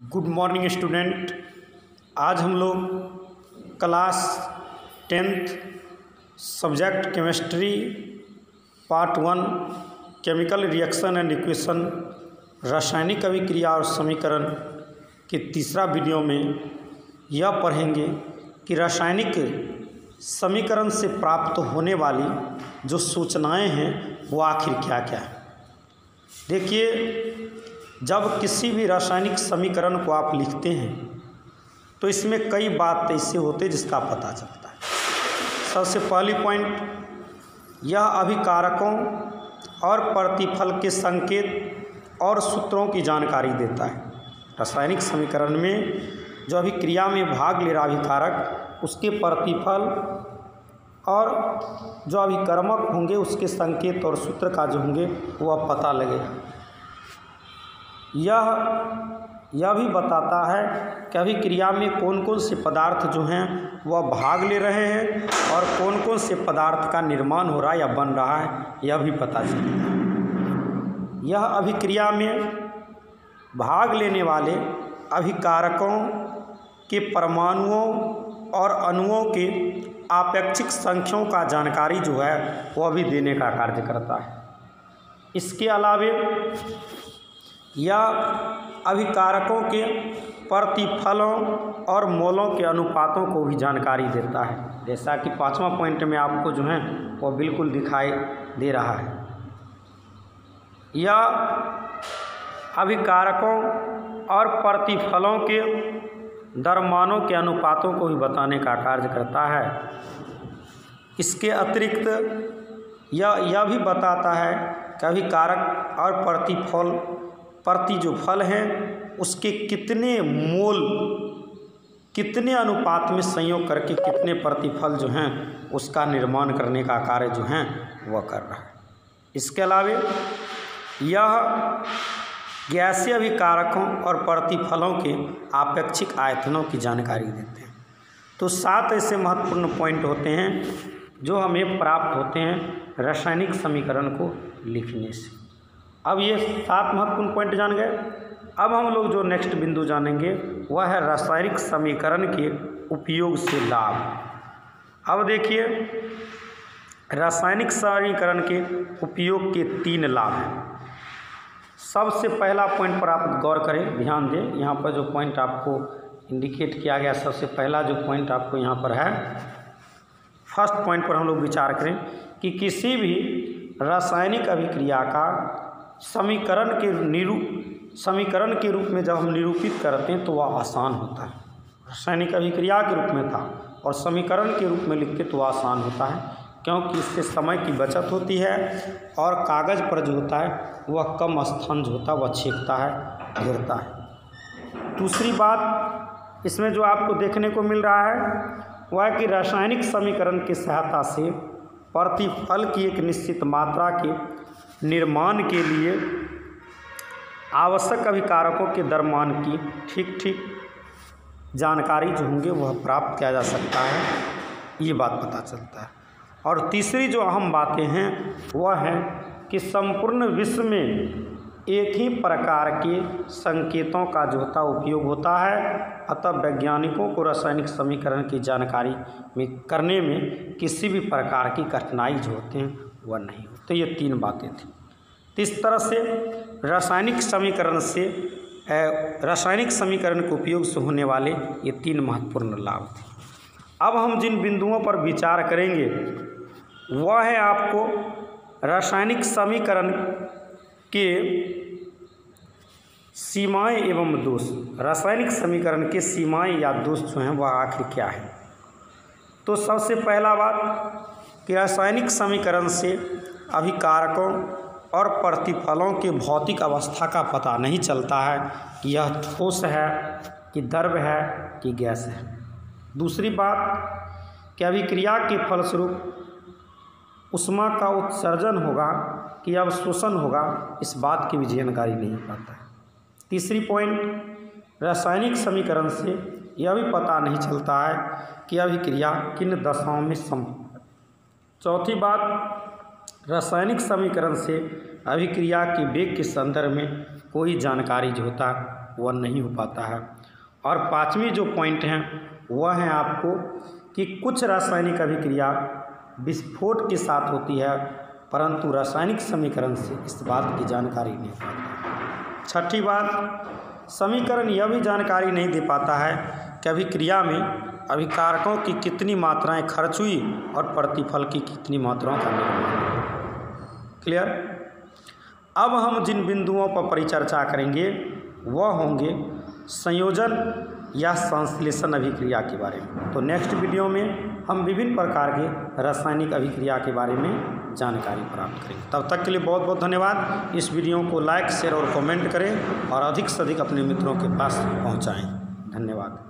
Good morning student. आज हम लोग class 10th subject chemistry part 1 chemical reaction and equation रासायनिक अभिक्रिया और समीकरण के तीसरा वीडियो में यह पढ़ेंगे कि रासायनिक समीकरण से प्राप्त होने वाली जो सूचनाएं हैं वो आखिर क्या क्या है। देखिए, जब किसी भी रासायनिक समीकरण को आप लिखते हैं तो इसमें कई बात ऐसे होते हैं जिसका पता चलता है। सबसे पहली पॉइंट, यह अभिकारकों और प्रतिफल के संकेत और सूत्रों की जानकारी देता है। रासायनिक समीकरण में जो अभिक्रिया में भाग ले रहा अभिकारक, उसके प्रतिफल और जो अभिकर्मक होंगे उसके संकेत और सूत्र का जो होंगे वह पता लगेगा। यह भी बताता है कि अभिक्रिया में कौन कौन से पदार्थ जो हैं वह भाग ले रहे हैं और कौन कौन से पदार्थ का निर्माण हो रहा है या बन रहा है, यह भी पता चलेगा। यह अभिक्रिया में भाग लेने वाले अभिकारकों के परमाणुओं और अणुओं के आपेक्षिक संख्याओं का जानकारी जो है वह भी देने का कार्य करता है। इसके अलावे यह अभिकारकों के प्रतिफलों और मोलों के अनुपातों को भी जानकारी देता है, जैसा कि 5वां पॉइंट में आपको जो है वो बिल्कुल दिखाई दे रहा है। यह अभिकारकों और प्रतिफलों के दरमानों के अनुपातों को भी बताने का कार्य करता है। इसके अतिरिक्त यह भी बताता है कि अभिकारक और प्रतिफल जो फल हैं उसके कितने मोल, कितने अनुपात में संयोग करके कितने प्रतिफल जो हैं उसका निर्माण करने का कार्य जो हैं वह कर रहा है। इसके अलावे यह गैसीय अभिकारकों और प्रतिफलों के आपेक्षिक आयतनों की जानकारी देते हैं। तो 7 ऐसे महत्वपूर्ण पॉइंट होते हैं जो हमें प्राप्त होते हैं रासायनिक समीकरण को लिखने से। अब ये 7 महत्वपूर्ण पॉइंट जान गए। अब हम लोग जो नेक्स्ट बिंदु जानेंगे वह है रासायनिक समीकरण के उपयोग से लाभ। अब देखिए, रासायनिक समीकरण के उपयोग के 3 लाभ हैं। सबसे पहला पॉइंट पर आप गौर करें, ध्यान दें। यहाँ पर जो पॉइंट आपको इंडिकेट किया गया, सबसे पहला जो पॉइंट आपको यहाँ पर है, फर्स्ट पॉइंट पर हम लोग विचार करें कि किसी भी रासायनिक अभिक्रिया का समीकरण के रूप में जब हम निरूपित करते हैं तो वह आसान होता है। रासायनिक अभिक्रिया के रूप में था और समीकरण के रूप में लिखते तो वह आसान होता है, क्योंकि इससे समय की बचत होती है और कागज़ पर जो होता है वह कम स्थान जो होता है वह छेकता है, घेरता है। दूसरी बात इसमें जो आपको देखने को मिल रहा है वह है कि रासायनिक समीकरण की सहायता से प्रतिफल की एक निश्चित मात्रा के निर्माण के लिए आवश्यक अभिकारकों के दरमान की ठीक जानकारी जो होंगे वह प्राप्त किया जा सकता है, ये बात पता चलता है। और तीसरी जो अहम बातें हैं वह है कि संपूर्ण विश्व में एक ही प्रकार के संकेतों का जो होता उपयोग होता है, अतः वैज्ञानिकों को रासायनिक समीकरण की जानकारी में करने में किसी भी प्रकार की कठिनाई जो होते हैं वह नहीं होती। तो ये 3 बातें थी। तो इस तरह से रासायनिक समीकरण के उपयोग से होने वाले ये 3 महत्वपूर्ण लाभ थे। अब हम जिन बिंदुओं पर विचार करेंगे वह है आपको रासायनिक समीकरण के सीमाएं एवं दोष। रासायनिक समीकरण के सीमाएं या दोष जो हैं वह आखिर क्या है। तो सबसे पहला बात कि रासायनिक समीकरण से अभिकारकों और प्रतिफलों के भौतिक अवस्था का पता नहीं चलता है कि यह ठोस है कि द्रव है कि गैस है। दूसरी बात कि अभिक्रिया के फलस्वरूप ऊष्मा का उत्सर्जन होगा कि अवशोषण होगा, इस बात की भी जानकारी नहीं पाता है। तीसरी पॉइंट, रासायनिक समीकरण से यह भी पता नहीं चलता है कि अभिक्रिया किन दशाओं में संभव है। चौथी बात, रासायनिक समीकरण से अभिक्रिया के वेग के संदर्भ में कोई जानकारी जो होता वह नहीं हो पाता है। और पाँचवीं जो पॉइंट हैं वह है आपको कि कुछ रासायनिक अभिक्रिया विस्फोट के साथ होती है, परंतु रासायनिक समीकरण से इस बात की जानकारी नहीं पाता। छठी बात, समीकरण यह भी जानकारी नहीं दे पाता है कि अभिक्रिया में अभिकारकों की कितनी मात्राएं खर्च हुई और प्रतिफल की कितनी मात्राओं का निर्माण। क्लियर। अब हम जिन बिंदुओं पर परिचर्चा करेंगे वह होंगे संयोजन या संश्लेषण अभिक्रिया के बारे में। तो नेक्स्ट वीडियो में हम विभिन्न प्रकार के रासायनिक अभिक्रिया के बारे में जानकारी प्राप्त करेंगे। तब तक के लिए बहुत बहुत धन्यवाद। इस वीडियो को लाइक, शेयर और कमेंट करें और अधिक से अधिक अपने मित्रों के पास पहुंचाएं। धन्यवाद।